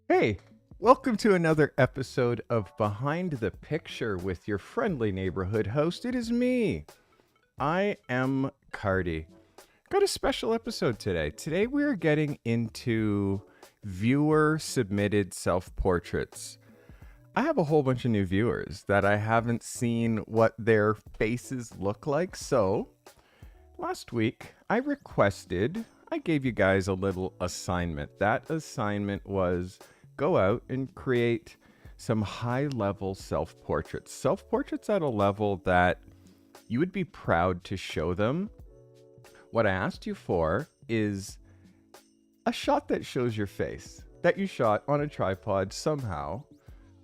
Hey, welcome to another episode of Behind the Picture with your friendly neighborhood host. It is me. I am Carty. Got a special episode today. Today we are getting into viewer submitted self-portraits. I have a whole bunch of new viewers that I haven't seen what their faces look like. So last week I gave you guys a little assignment. That assignment was go out and create some high-level self-portraits. Self-portraits at a level that you would be proud to show them. What I asked you for is a shot that shows your face, that you shot on a tripod somehow.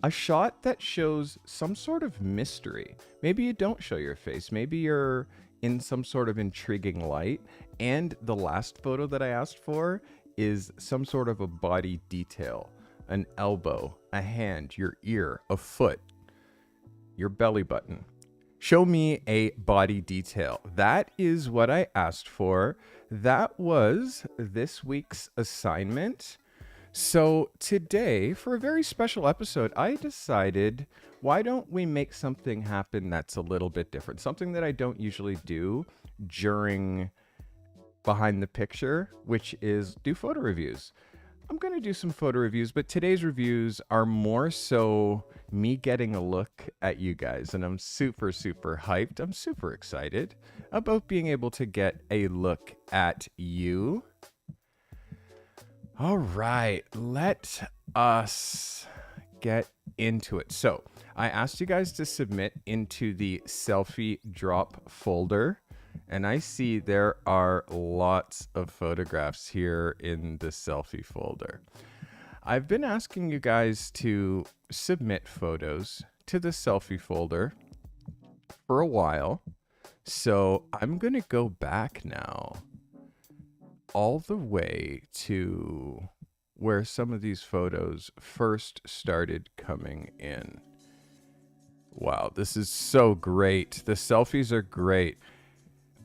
A shot that shows some sort of mystery. Maybe you don't show your face. Maybe you're in some sort of intriguing light. And the last photo that I asked for is some sort of a body detail. An elbow, a hand, your ear, a foot, your belly button. Show me a body detail. That is what I asked for. That was this week's assignment. So today, for a very special episode, I decided, why don't we make something happen that's a little bit different? Something that I don't usually do during Behind the Picture, which is do photo reviews. I'm going to do some photo reviews, but today's reviews are more so me getting a look at you guys, and I'm super, super hyped. I'm super excited about being able to get a look at you. All right, let us get into it. So I asked you guys to submit into the selfie drop folder. And I see there are lots of photographs here in the selfie folder. I've been asking you guys to submit photos to the selfie folder for a while. So I'm going to go back now all the way to where some of these photos first started coming in. Wow, this is so great. The selfies are great.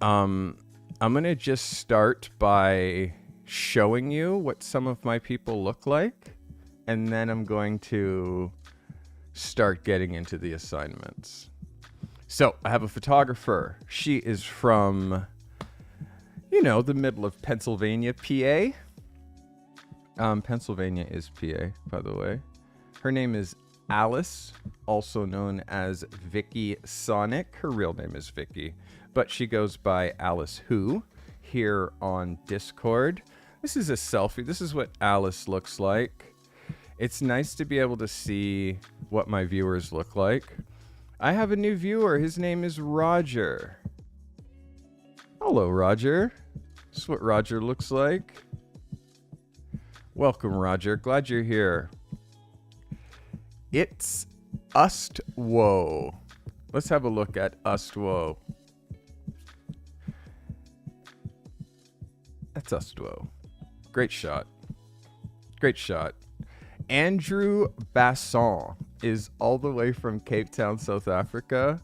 I'm going to just start by showing you what some of my people look like, and then I'm going to start getting into the assignments. So I have a photographer. She is from, the middle of Pennsylvania, PA. Pennsylvania is PA, by the way. Her name is Alice, also known as Vicky Sonic. Her real name is Vicky, but she goes by Alice Who here on Discord. This is a selfie. This is what Alice looks like. It's nice to be able to see what my viewers look like. I have a new viewer. His name is Roger. Hello, Roger. This is what Roger looks like. Welcome, Roger. Glad you're here. It's Ustwo. Let's have a look at Ustwo. That's Ustwo. Great shot. Great shot. Andrew Basson is all the way from Cape Town, South Africa.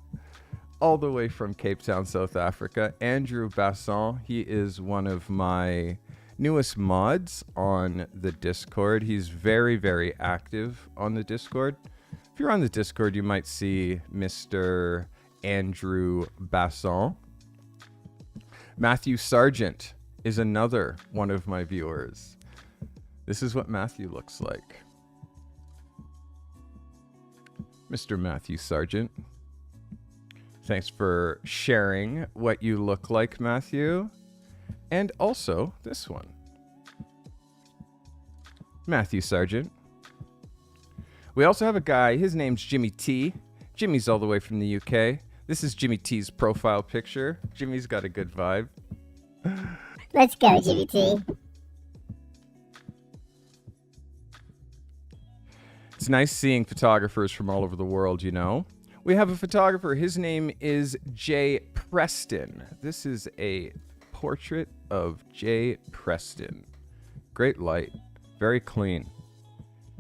All the way from Cape Town, South Africa. Andrew Basson, he is one of my newest mods on the Discord. He's very, very active on the Discord. If you're on the Discord, you might see Mr. Andrew Basson. Matthew Sargent is another one of my viewers. This is what Matthew looks like. Mr. Matthew Sargent. Thanks for sharing what you look like, Matthew. And also this one. Matthew Sargent. We also have a guy, his name's Jimmy T. Jimmy's all the way from the UK. This is Jimmy T's profile picture. Jimmy's got a good vibe. Let's go, Jimmy T. It's nice seeing photographers from all over the world, you know. We have a photographer. His name is Jay Preston. This is a portrait of J. Preston. Great light. Very clean.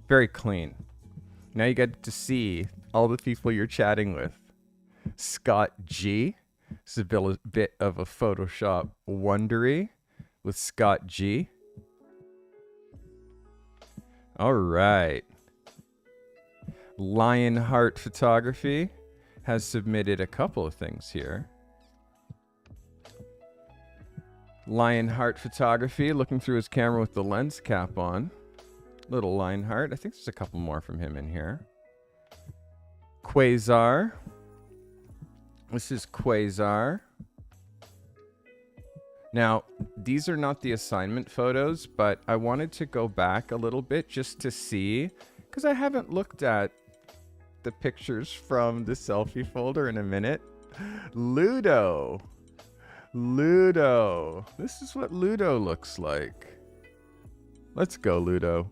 Very clean. Now you get to see all the people you're chatting with. Scott G. This is a bit of a Photoshop wondery with Scott G. All right. Lionheart Photography has submitted a couple of things here. Lionheart Photography, looking through his camera with the lens cap on. Little Lionheart. I think there's a couple more from him in here. Quasar. This is Quasar. Now, these are not the assignment photos, but I wanted to go back a little bit just to see, because I haven't looked at the pictures from the selfie folder in a minute. Ludo. Ludo. This is what Ludo looks like. Let's go, Ludo.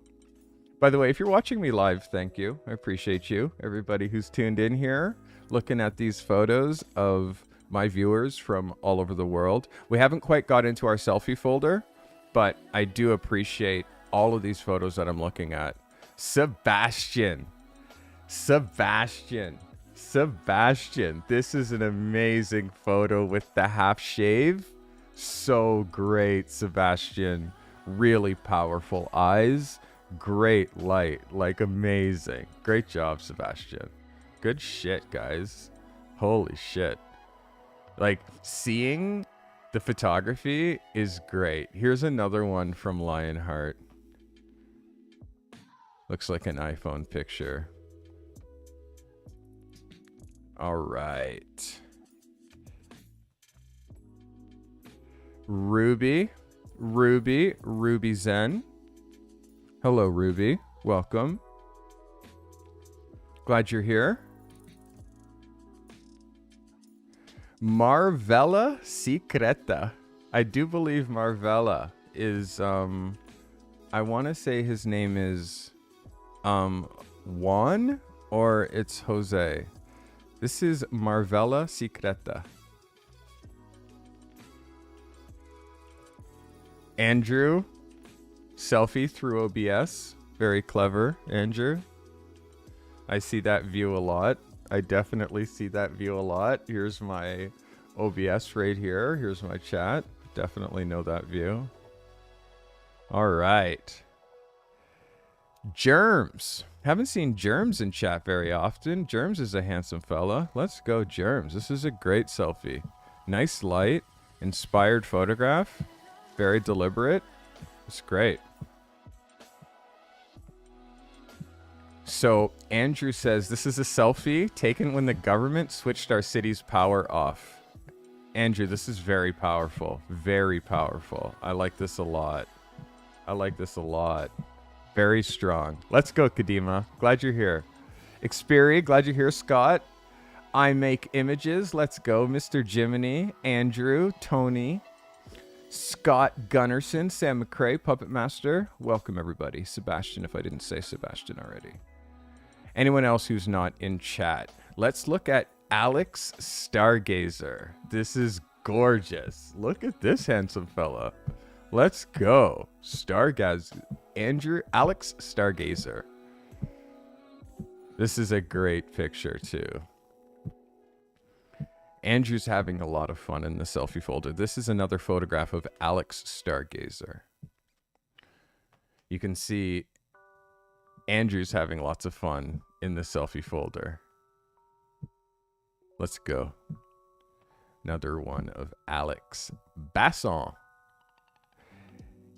By the way, if you're watching me live, thank you. I appreciate you. Everybody who's tuned in here, looking at these photos of my viewers from all over the world. We haven't quite got into our selfie folder, but I do appreciate all of these photos that I'm looking at. Sebastian. Sebastian. Sebastian. This is an amazing photo with the half shave. So great, Sebastian. Really powerful eyes. Great light. Like amazing. Great job, Sebastian. Good shit, guys. Holy shit. Like, seeing the photography is great. Here's another one from Lionheart. Looks like an iPhone picture. All right. Ruby. Ruby Zen. Hello, Ruby. Welcome. Glad you're here. Marvella Secreta. I do believe Marvella is, I want to say his name is, Juan, or it's Jose. This is Marvella Secreta. Andrew, selfie through OBS. Very clever, Andrew. I see that view a lot. I definitely see that view a lot. Here's my OBS right here. Here's my chat. Definitely know that view. All right. Germs. Haven't seen Germs in chat very often. Germs is a handsome fella. Let's go, Germs. This is a great selfie. Nice light. Inspired photograph. Very deliberate. It's great. So Andrew says, this is a selfie taken when the government switched our city's power off. Andrew, this is very powerful. Very powerful. I like this a lot. I like this a lot. Very strong. Let's go, Kadima. Glad you're here. Xperi, glad you're here, Scott. I make images. Let's go, Mr. Jiminy, Andrew, Tony, Scott Gunnerson, Sam McCrae, Puppet Master. Welcome, everybody. Sebastian, if I didn't say Sebastian already. Anyone else who's not in chat? Let's look at Alex Stargazer. This is gorgeous. Look at this handsome fella. Let's go. Stargazer. Alex Stargazer. This is a great picture, too. Andrew's having a lot of fun in the selfie folder. This is another photograph of Alex Stargazer. You can see Andrew's having lots of fun in the selfie folder. Let's go. Another one of Alex Basson.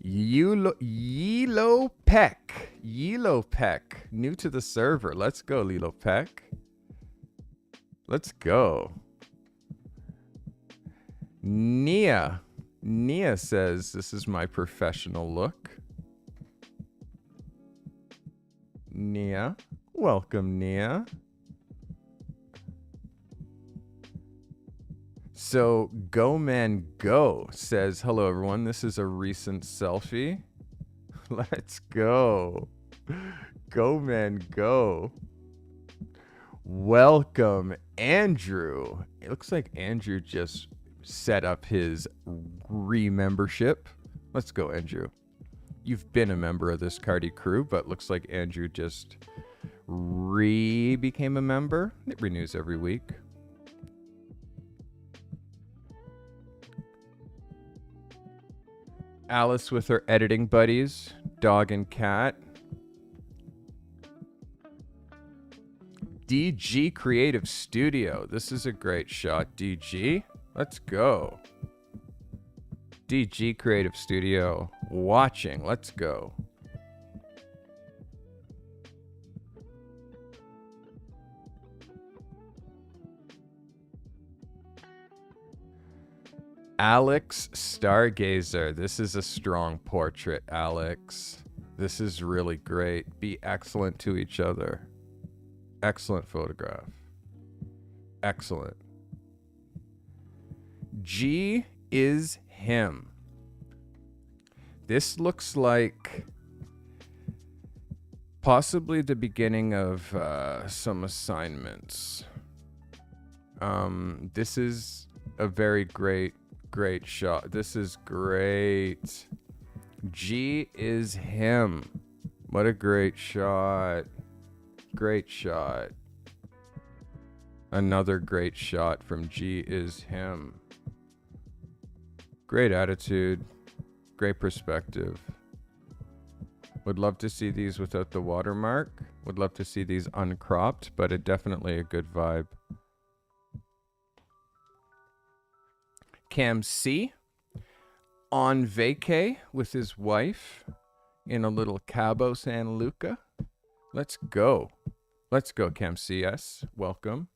Yilo Peck. Yilo Peck. New to the server. Let's go, Lilo Peck. Let's go. Nia. Nia says, this is my professional look. Nia. Welcome, Nia. So, Go Man Go says, hello, everyone. This is a recent selfie. Let's go. Go Man Go. Welcome, Andrew. It looks like Andrew just set up his re-membership. Let's go, Andrew. You've been a member of this Carty crew, but looks like Andrew just became a member. It renews every week. Alice with her editing buddies, dog and cat. DG Creative Studio. This is a great shot, DG. Let's go. DG Creative Studio watching. Let's go. Alex Stargazer. This is a strong portrait, Alex. This is really great. Be excellent to each other. Excellent photograph. Excellent. G is him. This looks like possibly the beginning of some assignments. This is a very great shot. This is great. G is him. What a great shot. Great shot. Another great shot from G is him. Great attitude. Great perspective. Would love to see these without the watermark. Would love to see these uncropped, but it definitely a good vibe. Cam C on vacay with his wife in a little Cabo San Luca. Let's go. Let's go, Cam CS. Welcome.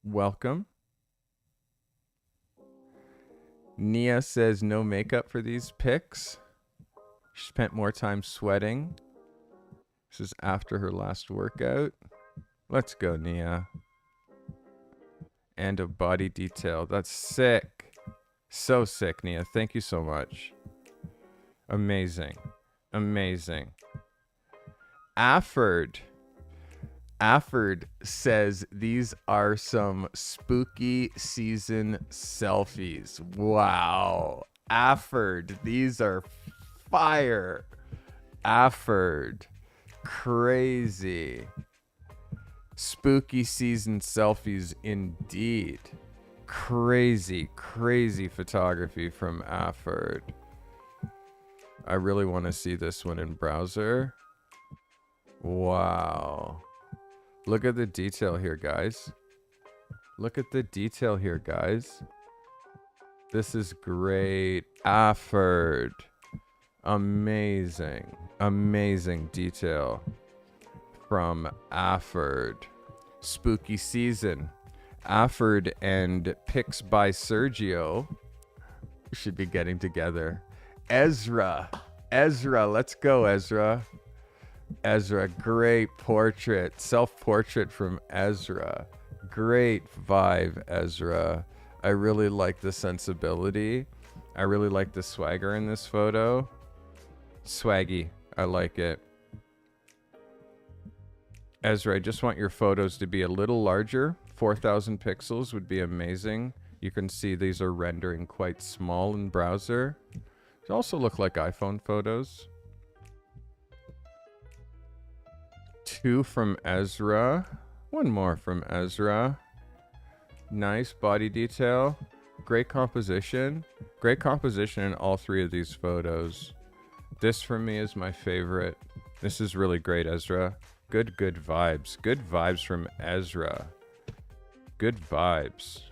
Welcome. Nia says no makeup for these pics. She spent more time sweating. This is after her last workout. Let's go, Nia. And a body detail. That's sick. So sick, Nia. Thank you so much. Amazing. Amazing. Afford says these are some spooky season selfies. Wow. Afford, these are fire. Afford. Crazy. Spooky season selfies indeed. Crazy, crazy photography from Afford. I really want to see this one in browser. Wow. Look at the detail here, guys. Look at the detail here, guys. This is great. Afford. Amazing. Amazing detail from Afford. Spooky season. Afford and pics by Sergio should be getting together. Ezra. Let's go, Ezra. Ezra, great portrait. Self-portrait from Ezra. Great vibe, Ezra. I really like the sensibility. I really like the swagger in this photo. Swaggy. I like it. Ezra, I just want your photos to be a little larger. 4,000 pixels would be amazing. You can see these are rendering quite small in browser. They also look like iPhone photos. 2 from Ezra. 1 more from Ezra. Nice body detail. Great composition. Great composition in all 3 of these photos. This for me is my favorite. This is really great, Ezra. Good vibes. Good vibes from Ezra. Good vibes.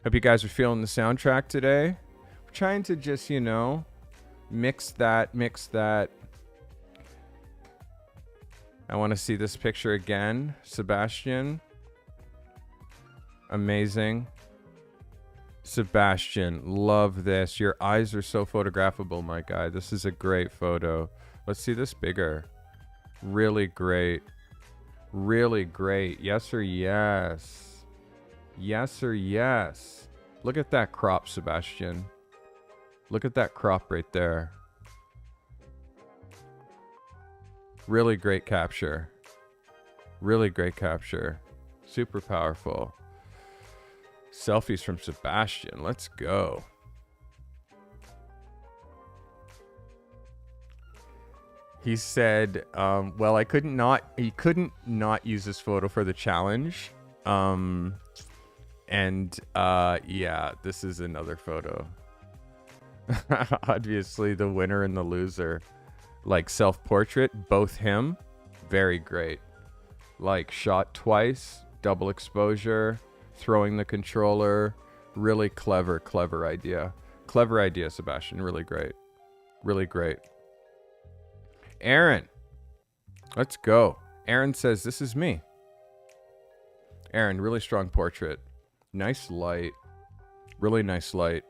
Hope you guys are feeling the soundtrack today. We're trying to just, you know, mix that. I want to see this picture again. Sebastian. Amazing. Sebastian, love this. Your eyes are so photographable, my guy. This is a great photo. Let's see this bigger. Really great. Really great. Yes or yes. Yes or yes. Look at that crop, Sebastian. Look at that crop right there. Really great capture. Really great capture. Super powerful. Selfies from Sebastian. Let's go. He said, well, he couldn't not use this photo for the challenge. Yeah, this is another photo. Obviously, the winner and the loser. Like, self-portrait, both him. Very great. Like, shot twice, double exposure, throwing the controller. Really clever idea. Clever idea, Sebastian. Really great. Really great. Aaron. Let's go. Aaron says, this is me. Aaron, really strong portrait. Nice light. Really nice light.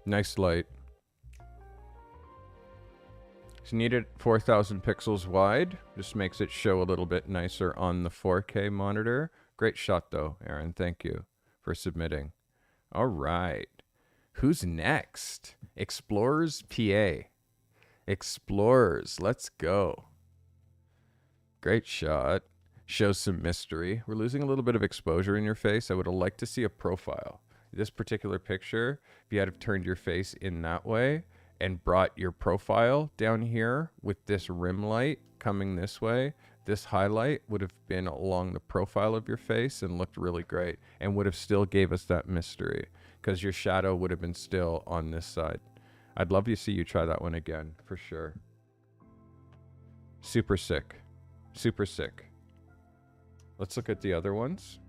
Nice light. It's needed 4,000 pixels wide. Just makes it show a little bit nicer on the 4K monitor. Great shot though, Aaron. Thank you for submitting. All right. Who's next? Explorers PA. Explorers. Let's go. Great shot. Shows some mystery. We're losing a little bit of exposure in your face. I would have liked to see a profile. This particular picture, if you had have turned your face in that way and brought your profile down here with this rim light coming this way, this highlight would have been along the profile of your face and looked really great and would have still gave us that mystery because your shadow would have been still on this side. I'd love to see you try that one again for sure. Super sick. Super sick. Let's look at the other ones.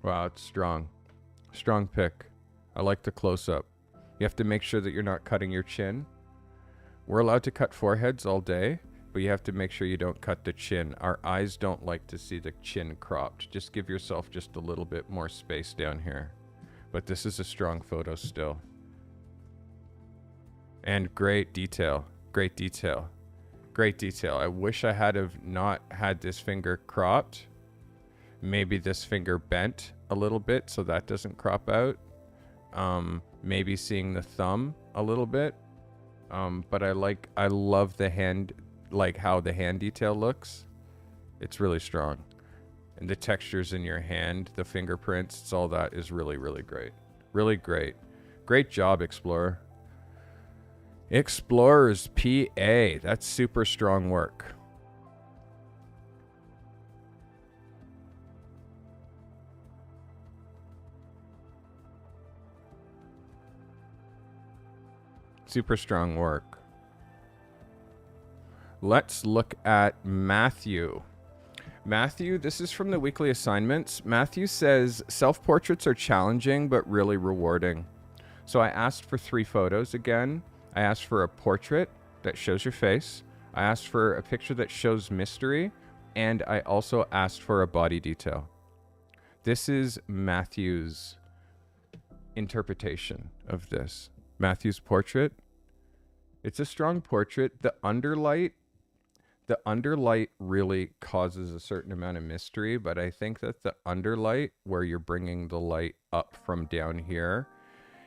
Wow, it's strong. Strong pick. I like the close-up. You have to make sure that you're not cutting your chin. We're allowed to cut foreheads all day, but you have to make sure you don't cut the chin. Our eyes don't like to see the chin cropped. Just give yourself just a little bit more space down here. But this is a strong photo still. And great detail. Great detail. Great detail. I wish I had have not had this finger cropped. Maybe this finger bent a little bit so that doesn't crop out. Maybe seeing the thumb a little bit. But I love the hand, like how the hand detail looks. It's really strong. And the textures in your hand, the fingerprints, it's all that is really, really great. Really great. Great job, Explorer. Explorers PA. That's super strong work. Super strong work. Let's look at Matthew. Matthew, this is from the weekly assignments. Matthew says, self-portraits are challenging, but really rewarding. So I asked for 3 photos again. I asked for a portrait that shows your face. I asked for a picture that shows mystery. And I also asked for a body detail. This is Matthew's interpretation of this. Matthew's portrait. It's a strong portrait. The underlight really causes a certain amount of mystery, but I think that the underlight, where you're bringing the light up from down here,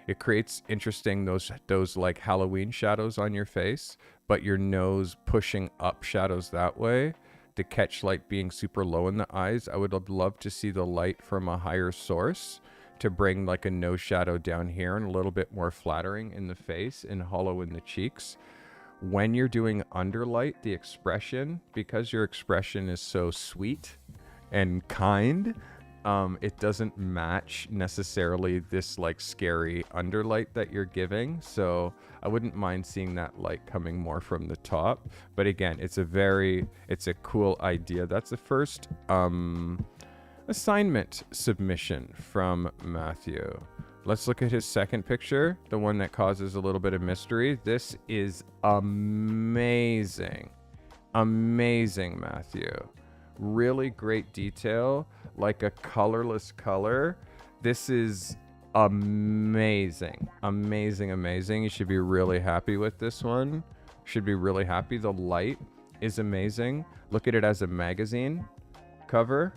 it creates interesting those like Halloween shadows on your face, but your nose pushing up shadows that way to catch light being super low in the eyes. I would love to see the light from a higher source to bring like a nose shadow down here and a little bit more flattering in the face and hollow in the cheeks. When you're doing underlight, the expression, because your expression is so sweet and kind, it doesn't match necessarily this like scary underlight that you're giving. So I wouldn't mind seeing that light coming more from the top. But again, it's a cool idea. That's the first assignment submission from Matthew. Let's look at his second picture, the one that causes a little bit of mystery. This is amazing. Amazing, Matthew. Really great detail, like a colorless color. This is amazing. Amazing, amazing. You should be really happy with this one. Should be really happy. The light is amazing. Look at it as a magazine cover.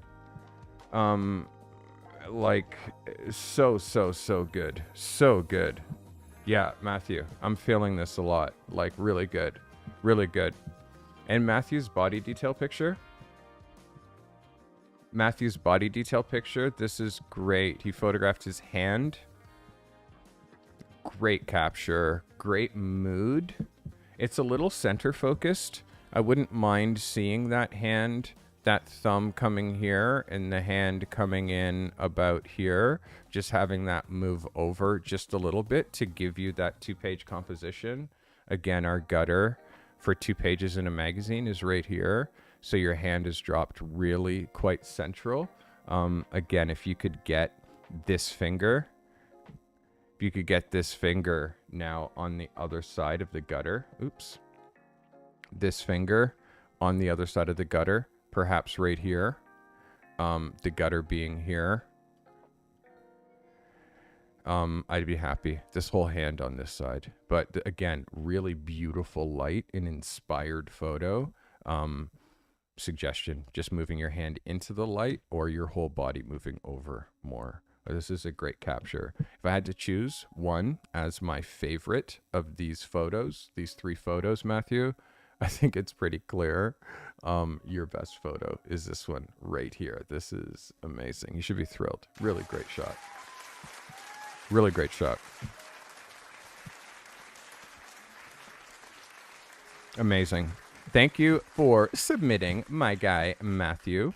Like so good. So good. Yeah, Matthew, I'm feeling this a lot. Like really good. Really good. And Matthew's body detail picture. Matthew's body detail picture. This is great. He photographed his hand. Great capture. Great mood. It's a little center focused. I wouldn't mind seeing that hand, that thumb coming here and the hand coming in about here. Just having that move over just a little bit to give you that 2-page composition. Again, our gutter for 2 pages in a magazine is right here. So your hand is dropped really quite central. Again, if you could get this finger, now on the other side of the gutter, this finger on the other side of the gutter, perhaps right here, the gutter being here, I'd be happy. This whole hand on this side. But again, really beautiful light, an inspired photo. Suggestion, just moving your hand into the light or your whole body moving over more. This is a great capture. If I had to choose one as my favorite of these photos, these 3 photos, Matthew, I think it's pretty clear. Your best photo is this one right here. This is amazing. You should be thrilled. Really great shot. Really great shot. Amazing. Thank you for submitting, my guy, Matthew.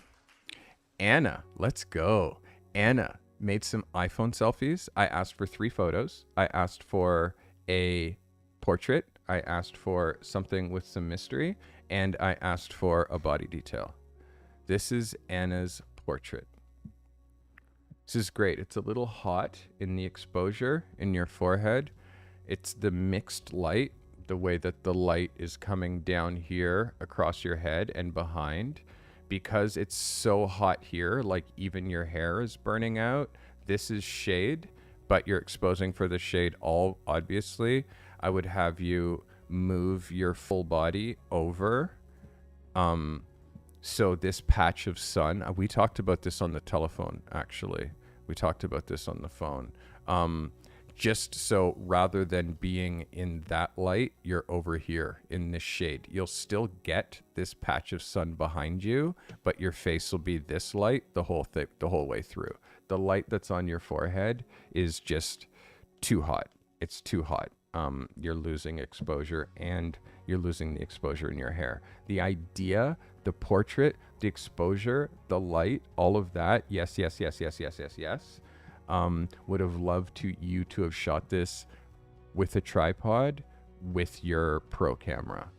Anna, let's go. Anna made some iPhone selfies. I asked for 3 photos. I asked for a portrait. I asked for something with some mystery. And I asked for a body detail. This is Anna's portrait. This is great. It's a little hot in the exposure in your forehead. It's the mixed light, the way that the light is coming down here across your head and behind. Because it's so hot here, like even your hair is burning out. This is shade, but you're exposing for the shade all obviously. I would have you move your full body over. So this patch of sun, we talked about this on the telephone, actually. We talked about this on the phone. Just so rather than being in that light, you're over here in this shade. You'll still get this patch of sun behind you, but your face will be this light the whole way through. The light that's on your forehead is just too hot. It's too hot. You're losing exposure and you're losing the exposure in your hair. The idea, the portrait, the exposure, the light, all of that. Yes. Would have loved you to have shot this with a tripod with your pro camera,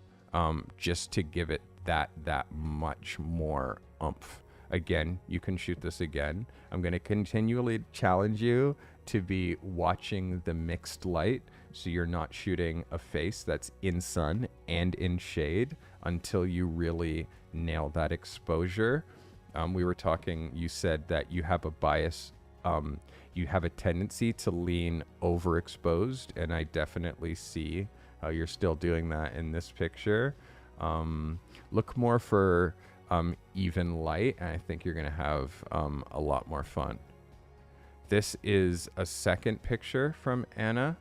just to give it that much more oomph. Again, you can shoot this again. I'm going to continually challenge you to be watching the mixed light, so you're not shooting a face that's in sun and in shade until you really nail that exposure. We were talking, you said that you have a bias, you have a tendency to lean overexposed, and I definitely see how you're still doing that in this picture. Look more for even light, and I think you're going to have a lot more fun. This is a second picture from Anna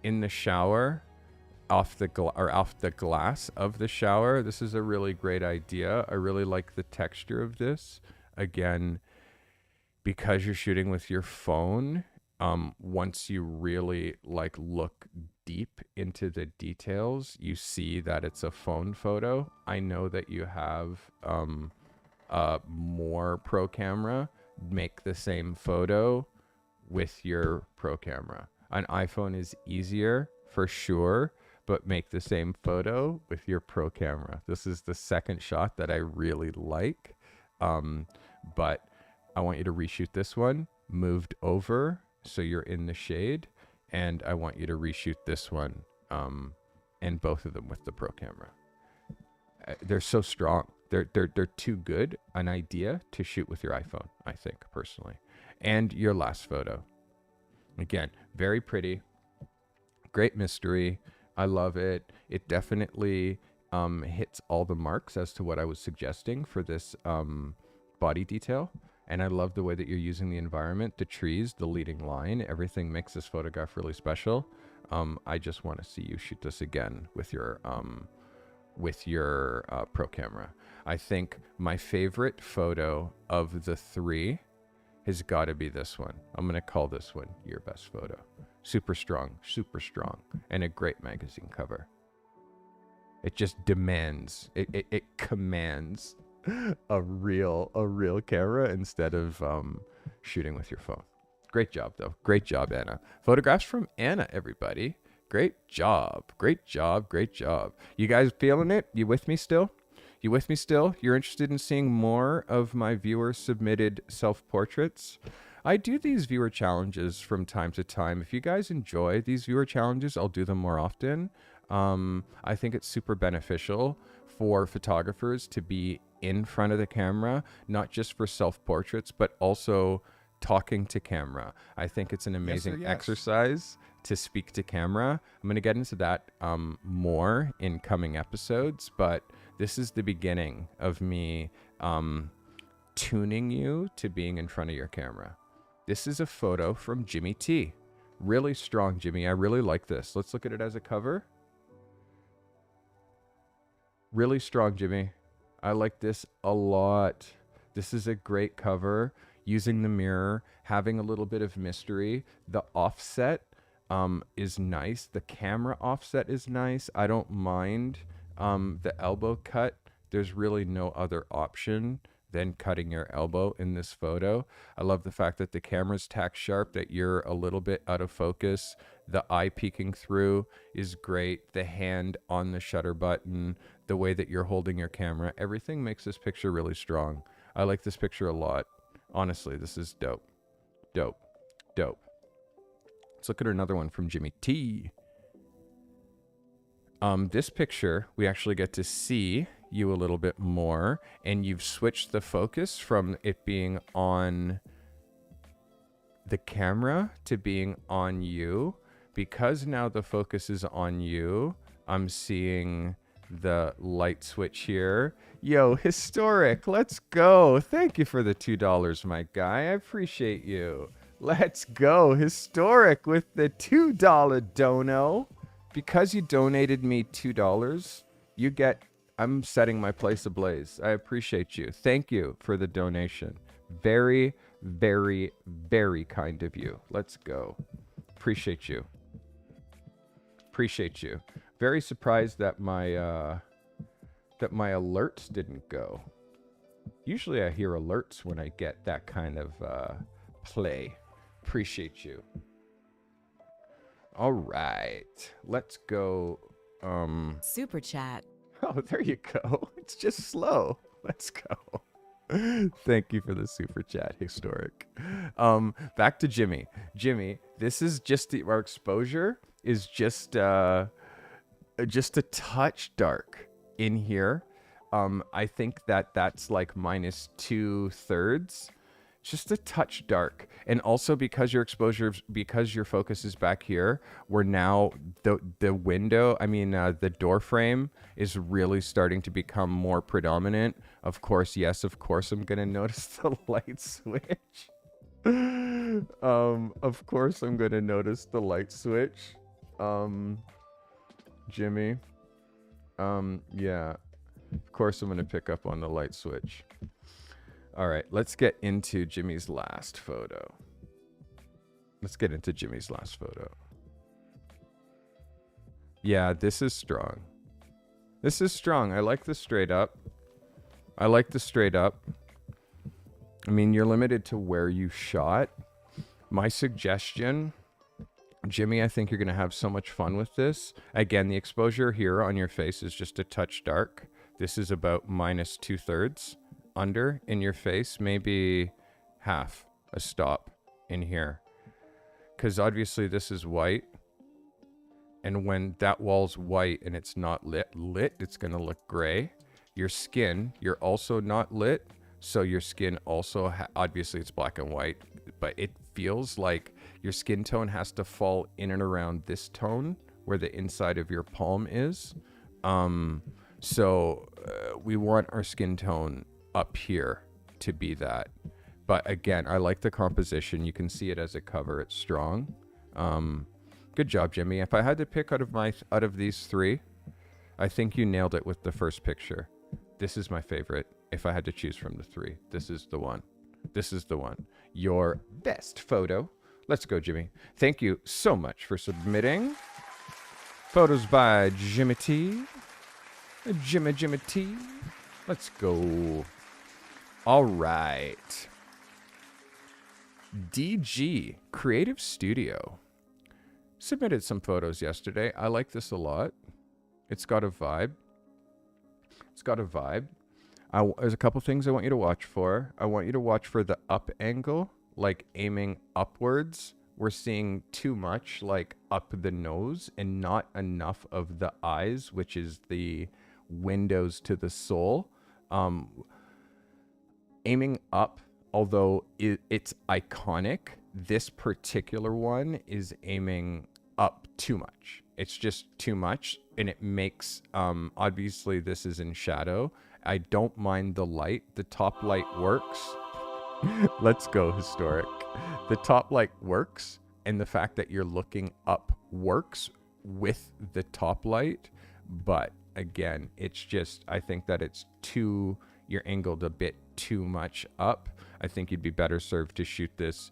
in the shower, off the glass of the shower. This is a really great idea. I really like the texture of this. Again, because you're shooting with your phone, once you really look deep into the details, you see that it's a phone photo. I know that you have more pro camera. Make the same photo with your pro camera. An iPhone is easier for sure, but make the same photo with your pro camera. This is the second shot that I really like, but I want you to reshoot this one, moved over so you're in the shade, and I want you to reshoot this one, and both of them with the pro camera. They're so strong. They're too good an idea to shoot with your iPhone, I think, personally. And your last photo. Again, very pretty. Great mystery. I love it. It definitely hits all the marks as to what I was suggesting for this body detail. And I love the way that you're using the environment, the trees, the leading line. Everything makes this photograph really special. I just want to see you shoot this again with your with your pro camera. I think my favorite photo of the three has got to be this one. I'm going to call this one your best photo. Super strong, and a great magazine cover. It just demands, it commands a real camera instead of shooting with your phone. Great job, though. Great job, Anna. Photographs from Anna, everybody. Great job. You guys feeling it? You with me still? You're interested in seeing more of my viewer-submitted self-portraits? I do these viewer challenges from time to time. If you guys enjoy these viewer challenges, I'll do them more often. I think it's super beneficial for photographers to be in front of the camera, not just for self-portraits, but also talking to camera. I think it's an amazing exercise to speak to camera. I'm going to get into that more in coming episodes, but this is the beginning of me tuning you to being in front of your camera. This is a photo from Jimmy T. Really strong, Jimmy. I really like this. Let's look at it as a cover. Really strong, Jimmy. I like this a lot. This is a great cover. Using the mirror, having a little bit of mystery. The offset is nice. The camera offset is nice. I don't mind the elbow cut. There's really no other option than cutting your elbow in this photo. I love the fact that the camera's tack sharp, that you're a little bit out of focus. The eye peeking through is great. The hand on the shutter button, the way that you're holding your camera, everything makes this picture really strong. I like this picture a lot. Honestly, this is dope. Let's look at another one from Jimmy T. This picture, we actually get to see you a little bit more, and you've switched the focus from it being on the camera to being on you. Because now the focus is on you, I'm seeing the light switch here. Yo, historic, let's go. Thank you for the $2, my guy. I appreciate you. Let's go, historic, with the $2 dono. Because you donated me $2, you get, I'm setting my place ablaze. I appreciate you. Thank you for the donation. Very, very, very kind of you. Let's go. Appreciate you. Very surprised that my alerts didn't go. Usually I hear alerts when I get that kind of play. Appreciate you. All right, let's go. Super chat. Oh, there you go. It's just slow. Let's go. Thank you for the super chat, historic. Back to Jimmy. Jimmy, this is just our exposure is just a touch dark in here. I think that's like minus 2/3. Just a touch dark. And also because your focus is back here, we're now the window, the door frame is really starting to become more predominant. Of course, I'm going to notice the light switch. Jimmy. Yeah. Of course I'm going to pick up on the light switch. All right, let's get into Jimmy's last photo. Yeah, this is strong. I like the straight up. You're limited to where you shot. My suggestion, Jimmy, I think you're going to have so much fun with this. Again, the exposure here on your face is just a touch dark. This is about minus 2/3. Under in your face, maybe half a stop in here, because obviously this is white, and when that wall's white and it's not lit, it's going to look gray. Your skin, you're also not lit, so your skin also obviously it's black and white, but it feels like your skin tone has to fall in and around this tone where the inside of your palm is. So we want our skin tone up here to be that. But again, I like the composition. You can see it as a cover. It's strong. Good job, Jimmy. If I had to pick out of these three, I think you nailed it with the first picture. This is my favorite. If I had to choose from the three, this is the one. This is the one. Your best photo. Let's go, Jimmy. Thank you so much for submitting. Photos by Jimmy T. Jimmy T. Let's go. All right. DG Creative Studio submitted some photos yesterday. I like this a lot. It's got a vibe. There's a couple things I want you to watch for. I want you to watch for the up angle, like aiming upwards. We're seeing too much like up the nose and not enough of the eyes, which is the windows to the soul. Aiming up, although it's iconic, this particular one is aiming up too much. It's just too much, and it makes, obviously this is in shadow. I don't mind the light. The top light works. Let's go, historic. The top light works, and the fact that you're looking up works with the top light. But again, it's just, I think that it's you're angled a bit too much up. I think you'd be better served to shoot this,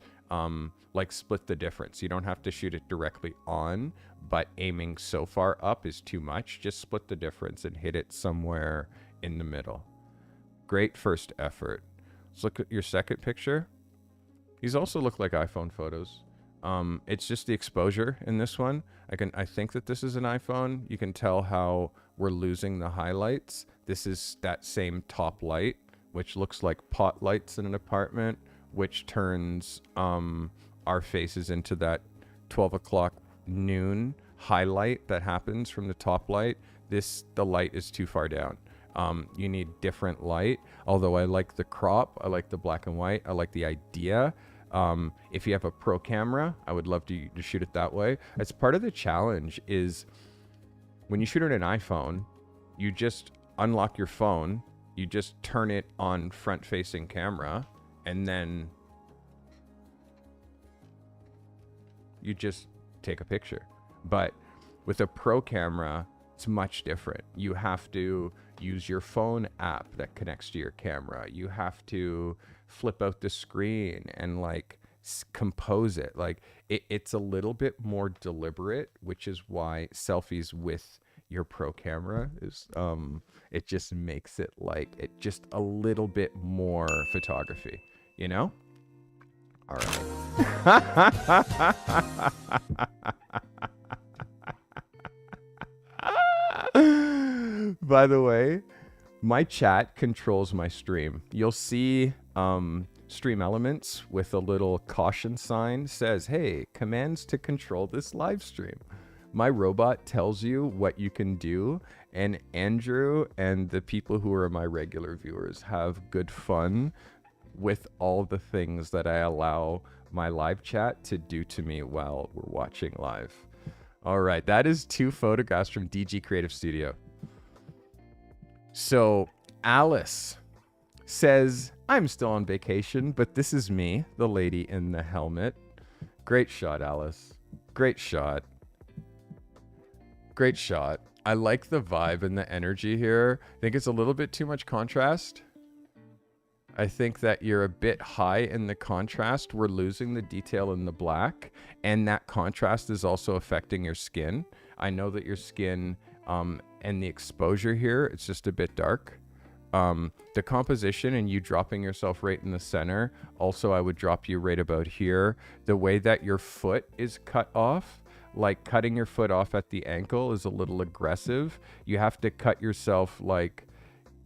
like split the difference. You don't have to shoot it directly on, but aiming so far up is too much. Just split the difference and hit it somewhere in the middle. Great first effort. Let's look at your second picture. These also look like iPhone photos. It's just the exposure in this one. I think that this is an iPhone. You can tell how we're losing the highlights. This is that same top light, which looks like pot lights in an apartment, which turns our faces into that 12 o'clock noon highlight that happens from the top light. The light is too far down. You need different light. Although I like the crop, I like the black and white, I like the idea. If you have a pro camera, I would love to shoot it that way. As part of the challenge is when you shoot on an iPhone, you just unlock your phone, you just turn it on front-facing camera, and then you just take a picture. But with a pro camera, it's much different. You have to use your phone app that connects to your camera. You have to flip out the screen and like compose it. Like it's a little bit more deliberate, which is why selfies with your pro camera is it just makes it like it just a little bit more photography, you know? All right. By the way, my chat controls my stream. You'll see stream elements with a little caution sign says, hey, commands to control this live stream. My robot tells you what you can do, and Andrew and the people who are my regular viewers have good fun with all the things that I allow my live chat to do to me while we're watching live. All right, that is 2 photographs from DG Creative Studio. So Alice says, I'm still on vacation, but this is me, the lady in the helmet. Great shot, Alice. Great shot. Great shot. I like the vibe and the energy here. I think it's a little bit too much contrast. I think that you're a bit high in the contrast. We're losing the detail in the black, and that contrast is also affecting your skin. I know that your skin and the exposure here, it's just a bit dark. The composition and you dropping yourself right in the center. Also, I would drop you right about here. The way that your foot is cut off, like cutting your foot off at the ankle is a little aggressive. You have to cut yourself like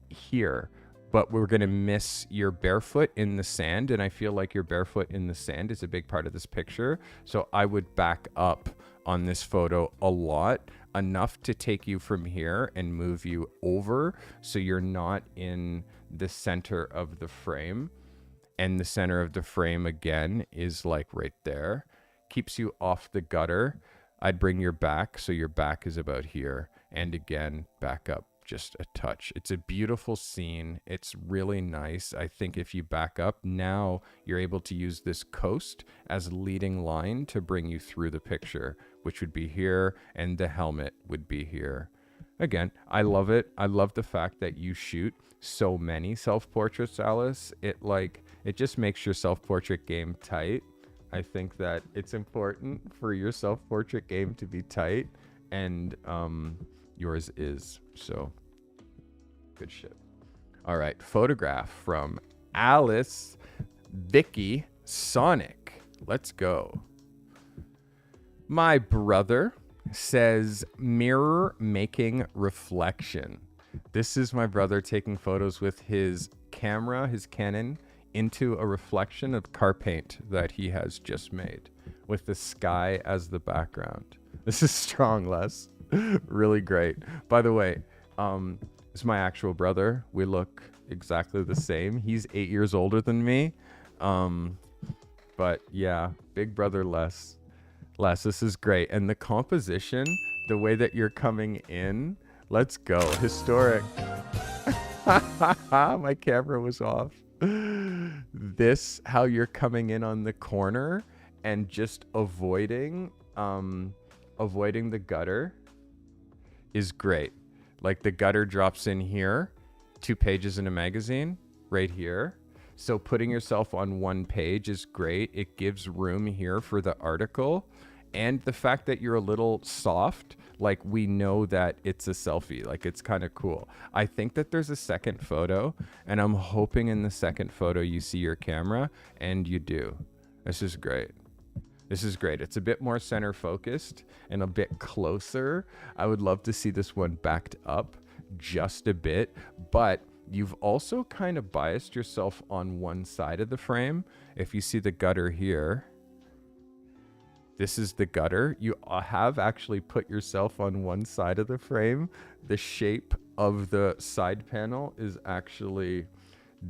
here. But we're going to miss your barefoot in the sand. And I feel like your barefoot in the sand is a big part of this picture. So I would back up on this photo a lot, enough to take you from here and move you over so you're not in the center of the frame. And the center of the frame, again, is like right there. Keeps you off the gutter. I'd bring your back so your back is about here. And again, back up just a touch. It's a beautiful scene. It's really nice. I think if you back up now, you're able to use this coast as leading line to bring you through the picture, which would be here, and the helmet would be here. Again, I love it. I love the fact that you shoot so many self-portraits, Alice. It just makes your self-portrait game tight. I think that it's important for your self-portrait game to be tight, and yours is. So good shit. All right, photograph from Alice Vicky Sonic. Let's go. My brother says mirror making reflection. This is my brother taking photos with his camera, his Canon, into a reflection of car paint that he has just made with the sky as the background. This is strong, Les. Really great. By the way, this is my actual brother. We look exactly the same. He's 8 years older than me. But yeah, big brother Les. Les, this is great. And the composition, the way that you're coming in, let's go. Historic. My camera was off. This, how you're coming in on the corner and just avoiding the gutter is great. Like the gutter drops in here, 2 pages in a magazine right here. So putting yourself on one page is great. It gives room here for the article. And the fact that you're a little soft, like we know that it's a selfie, like it's kind of cool. I think that there's a second photo, and I'm hoping in the second photo you see your camera, and you do. This is great. This is great. It's a bit more center focused and a bit closer. I would love to see this one backed up just a bit, but you've also kind of biased yourself on one side of the frame. If you see the gutter here, this is the gutter. You have actually put yourself on one side of the frame. The shape of the side panel is actually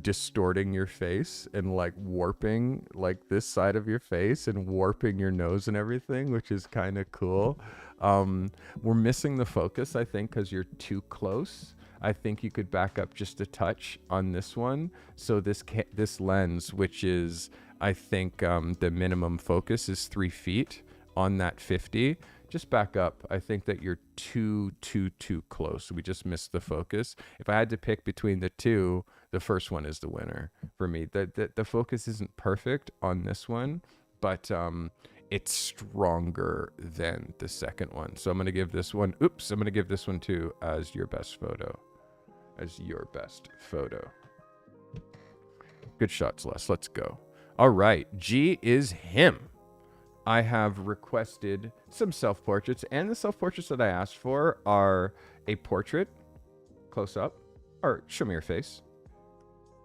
distorting your face and like warping like this side of your face and warping your nose and everything, which is kind of cool. We're missing the focus, I think, because you're too close. I think you could back up just a touch on this one. So this lens, which is, I think the minimum focus is 3 feet on that 50. Just back up. I think that you're too close. We just missed the focus. If I had to pick between the two, the first one is the winner for me. The focus isn't perfect on this one, but it's stronger than the second one. So I'm going to give this one, I'm going to give this one too as your best photo. Good shots, Les. Let's go. All right. G is him. I have requested some self-portraits, and the self-portraits that I asked for are a portrait, close up, or show me your face.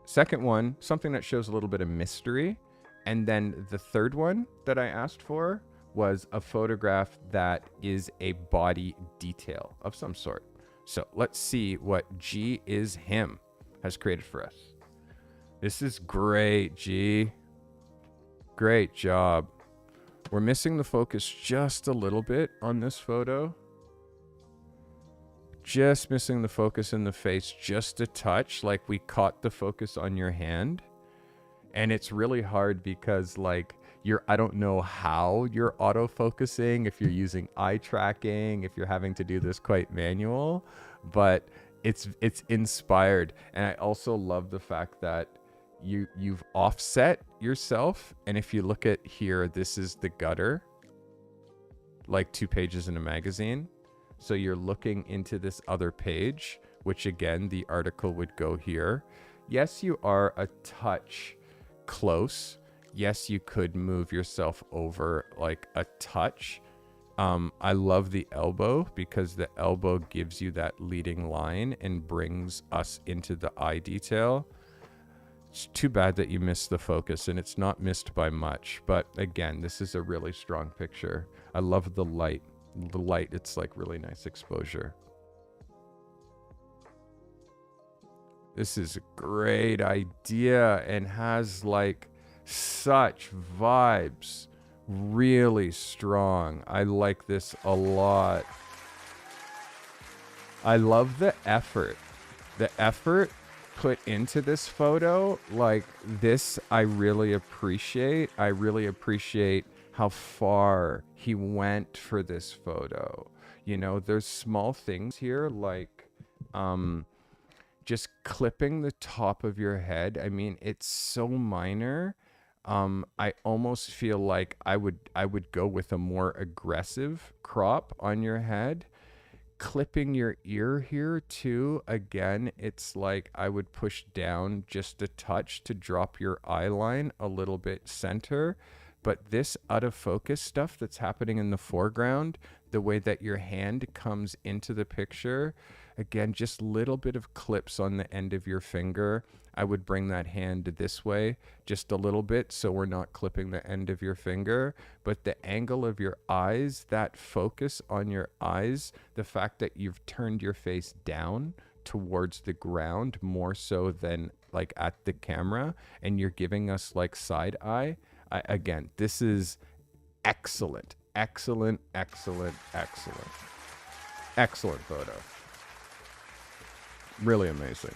Second one, something that shows a little bit of mystery. And then the third one that I asked for was a photograph that is a body detail of some sort. So let's see what G is him has created for us. This is great, G. Great job. We're missing the focus just a little bit on this photo. Just missing the focus in the face just a touch, like we caught the focus on your hand. And it's really hard because like I don't know how you're auto-focusing, if you're using eye tracking, if you're having to do this quite manual, but it's inspired. And I also love the fact that you've offset yourself. And if you look at here, this is the gutter, like 2 pages in a magazine. So you're looking into this other page, which again, the article would go here. Yes, you are a touch close. Yes, you could move yourself over like a touch. I love the elbow because the elbow gives you that leading line and brings us into the eye detail. It's too bad that you missed the focus, and it's not missed by much. But again, this is a really strong picture. I love the light. The light, it's like really nice exposure. This is a great idea and has like such vibes. Really strong. I like this a lot. I love the effort. The effort put into this photo, like this, I really appreciate. I really appreciate how far he went for this photo. You know, there's small things here like just clipping the top of your head. I mean, it's so minor. I almost feel like I would go with a more aggressive crop on your head. Clipping your ear here too. Again, it's like I would push down just a touch to drop your eye line a little bit center. But this out of focus stuff that's happening in the foreground, the way that your hand comes into the picture, again, just little bit of clips on the end of your finger. I would bring that hand this way just a little bit so we're not clipping the end of your finger. But the angle of your eyes, that focus on your eyes, the fact that you've turned your face down towards the ground more so than like at the camera, and you're giving us like side eye. Again, this is excellent, excellent, excellent, excellent, excellent photo. Really amazing.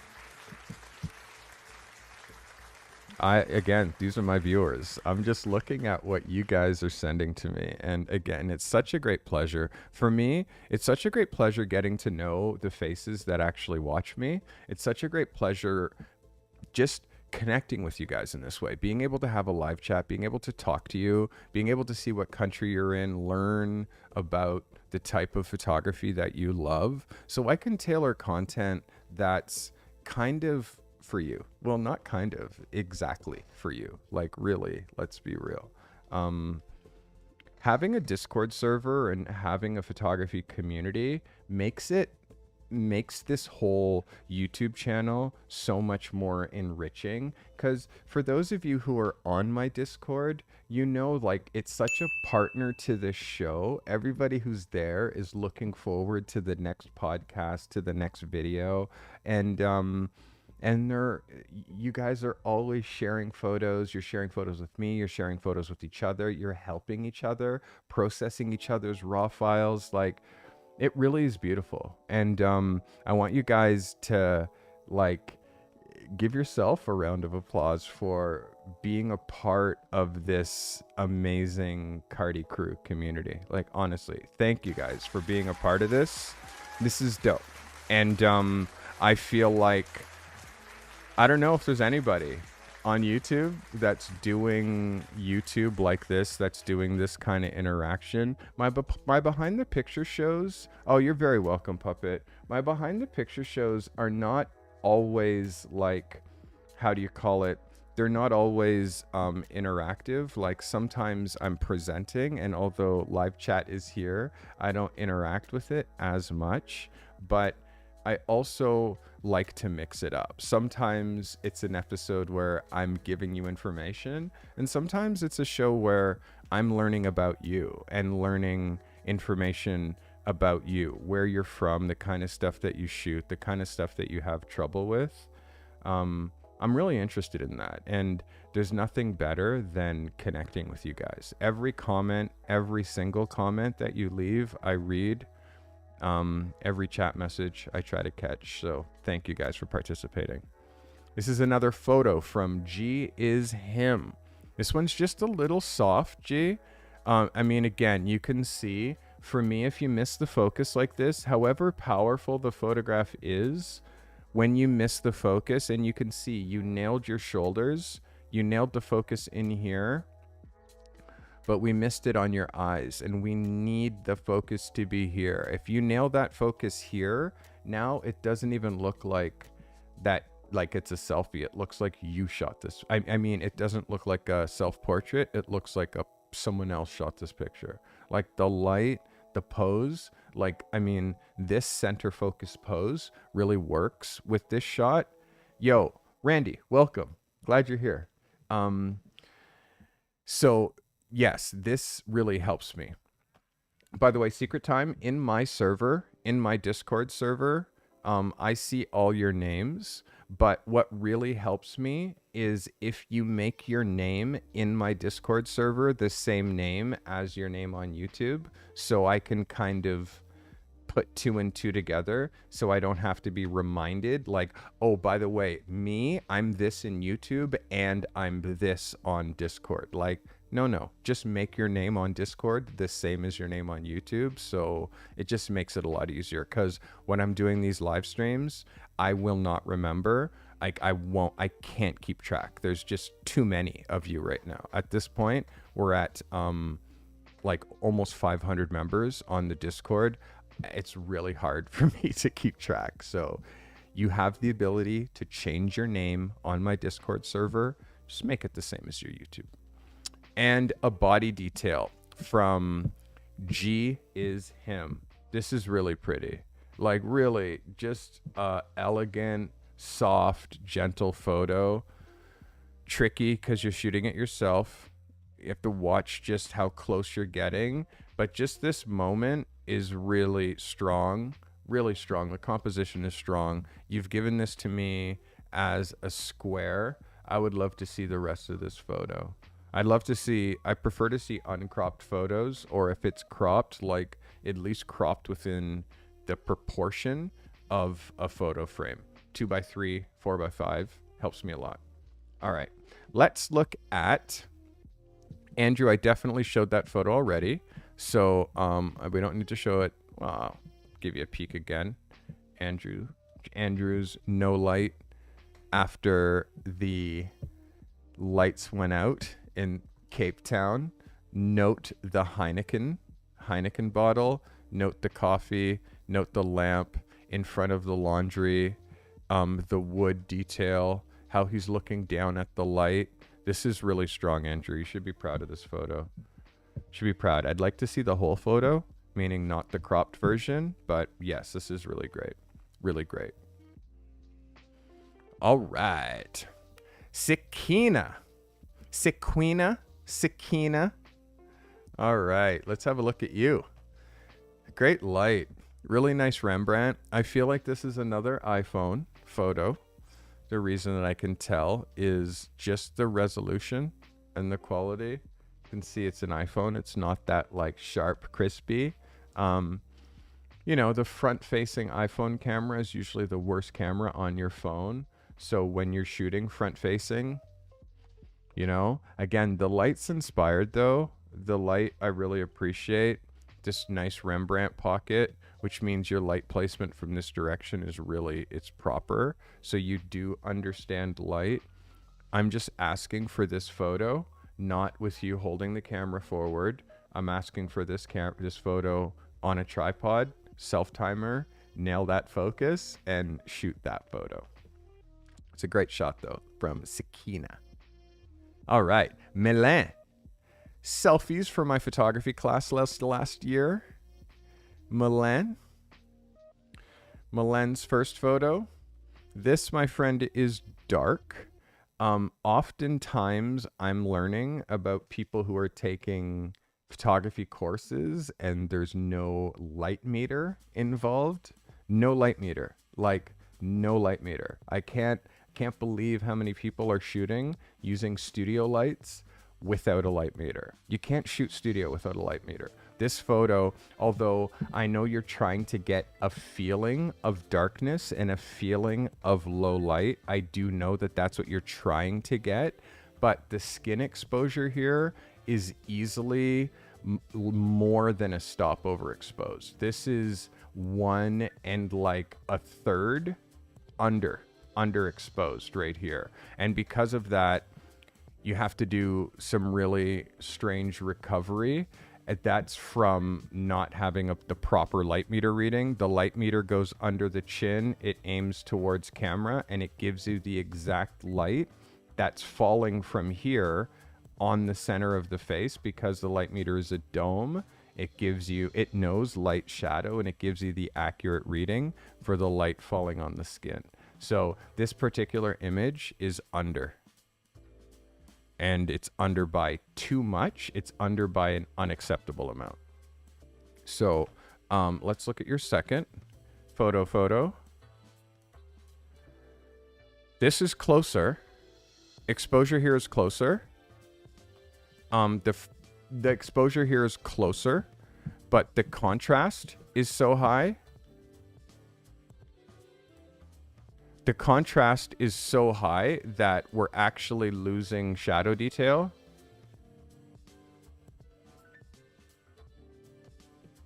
Again, these are my viewers. I'm just looking at what you guys are sending to me. And again, it's such a great pleasure. For me, it's such a great pleasure getting to know the faces that actually watch me. It's such a great pleasure just connecting with you guys in this way, being able to have a live chat, being able to talk to you, being able to see what country you're in, learn about the type of photography that you love. So I can tailor content that's kind of for you. Well, not kind of, exactly for you. Like really, let's be real. Having a Discord server and having a photography community makes this whole YouTube channel so much more enriching, because for those of you who are on my Discord, you know, like it's such a partner to the show. Everybody who's there is looking forward to the next podcast, to the next video, and you guys are always sharing photos. You're sharing photos with me, you're sharing photos with each other, you're helping each other, processing each other's raw files. Like, it really is beautiful. And I want you guys to like give yourself a round of applause for being a part of this amazing Carty crew community. Like, honestly, thank you guys for being a part of this. This is dope. And I feel like, I don't know if there's anybody on YouTube that's doing YouTube like this, that's doing this kind of interaction. My behind the picture shows, oh, you're very welcome, Puppet. My behind the picture shows are not always like, how do you call it? They're not always interactive. Like sometimes I'm presenting, and although live chat is here, I don't interact with it as much. But I also like to mix it up. Sometimes it's an episode where I'm giving you information, and sometimes it's a show where I'm learning about you and learning information about you, where you're from, the kind of stuff that you shoot, the kind of stuff that you have trouble with. I'm really interested in that, and there's nothing better than connecting with you guys. Every comment, every single comment that you leave, I read. Every chat message I try to catch. So thank you guys for participating. This is another photo from G is him. This one's just a little soft, G. I mean, again, you can see, for me, if you miss the focus like this, however powerful the photograph is, when you miss the focus, and you can see you nailed your shoulders, you nailed the focus in here, but we missed it on your eyes, and we need the focus to be here. If you nail that focus here, now it doesn't even look like that, like it's a selfie. It looks like you shot this. I mean, it doesn't look like a self-portrait. It looks like someone else shot this picture. Like the light, the pose, like, I mean, this center focus pose really works with this shot. Yo, Randy, welcome. Glad you're here. So yes, this really helps me. By the way, secret time, in my server, in my Discord server, I see all your names, but what really helps me is if you make your name in my Discord server the same name as your name on YouTube, so I can kind of put two and two together, so I don't have to be reminded like, oh, by the way, me, I'm this in YouTube and I'm this on Discord. Like, No. Just make your name on Discord the same as your name on YouTube. So it just makes it a lot easier. Because when I'm doing these live streams, I will not remember. I can't keep track. There's just too many of you right now. At this point, we're at like almost 500 members on the Discord. It's really hard for me to keep track. So you have the ability to change your name on my Discord server. Just make it the same as your YouTube. And a body detail from G is him. This is really pretty. Like really just elegant, soft, gentle photo. Tricky because you're shooting it yourself. You have to watch just how close you're getting. But just this moment is really strong. Really strong. The composition is strong. You've given this to me as a square. I would love to see the rest of this photo. I prefer to see uncropped photos, or if it's cropped, like at least cropped within the proportion of a photo frame. 2x3, 4x5 helps me a lot. All right, let's look at Andrew. I definitely showed that photo already, so we don't need to show it. Well, I'll give you a peek again. Andrew's no light after the lights went out in Cape Town. Note the Heineken bottle. Note the coffee. Note the lamp in front of the laundry. The wood detail. How he's looking down at the light. This is really strong, Andrew. You should be proud of this photo. Should be proud. I'd like to see the whole photo, meaning not the cropped version. But yes, this is really great. Really great. All right. Sakina. All right, let's have a look at you. Great light. Really nice Rembrandt. I feel like this is another iPhone photo. The reason that I can tell is just the resolution and the quality. You can see it's an iPhone. It's not that like sharp, crispy. You know, the front-facing iPhone camera is usually the worst camera on your phone. So when you're shooting front-facing, you know, again, the light's inspired though. The light I really appreciate. This nice Rembrandt pocket, which means your light placement from this direction is really, it's proper. So you do understand light. I'm just asking for this photo, not with you holding the camera forward. I'm asking for this photo on a tripod, self-timer, nail that focus, and shoot that photo. It's a great shot though from Sakina. All right, Milan. Selfies for my photography class last year. Milan's first photo. This, my friend, is dark. Oftentimes I'm learning about people who are taking photography courses and there's no light meter involved. No light meter. Like no light meter. I can't believe how many people are shooting using studio lights without a light meter. You can't shoot studio without a light meter. This photo, although I know you're trying to get a feeling of darkness and a feeling of low light, I do know that that's what you're trying to get, but the skin exposure here is easily more than a stop overexposed. This is 1 1/3 underexposed right here. And because of that, you have to do some really strange recovery. That's from not having the proper light meter reading. The light meter goes under the chin, it aims towards camera, and it gives you the exact light that's falling from here on the center of the face. Because the light meter is a dome, it knows light shadow, and it gives you the accurate reading for the light falling on the skin. So this particular image is under. And it's under by too much. It's under by an unacceptable amount. So let's look at your second photo. This is closer. Exposure here is closer. The exposure here is closer, but the contrast is so high. The contrast is so high that we're actually losing shadow detail.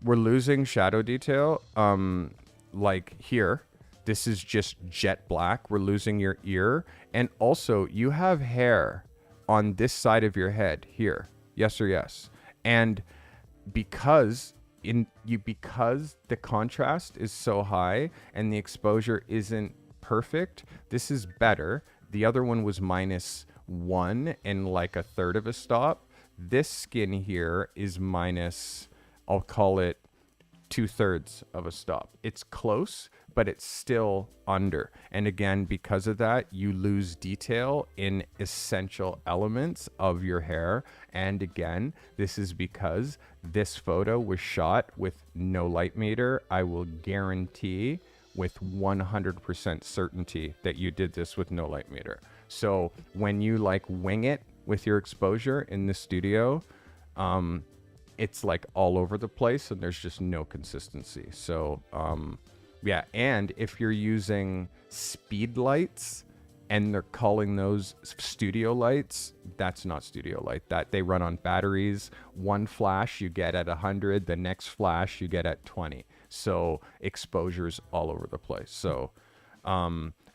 we're losing shadow detail. Like here, this is just jet black. We're losing your ear. And also you have hair on this side of your head here. Yes or yes. And because because the contrast is so high and the exposure isn't perfect, this is better. The other one was -1 and like a third of a stop. This skin here is minus, I'll call it 2/3 of a stop. It's close, but it's still under. And again, because of that, you lose detail in essential elements of your hair. And again, this is because this photo was shot with no light meter. I will guarantee with 100% certainty that you did this with no light meter. So when you like wing it with your exposure in the studio, it's like all over the place and there's just no consistency. So yeah, and if you're using speed lights and they're calling those studio lights, that's not studio light. That they run on batteries. One flash you get at 100, the next flash you get at 20. So exposure's all over the place. So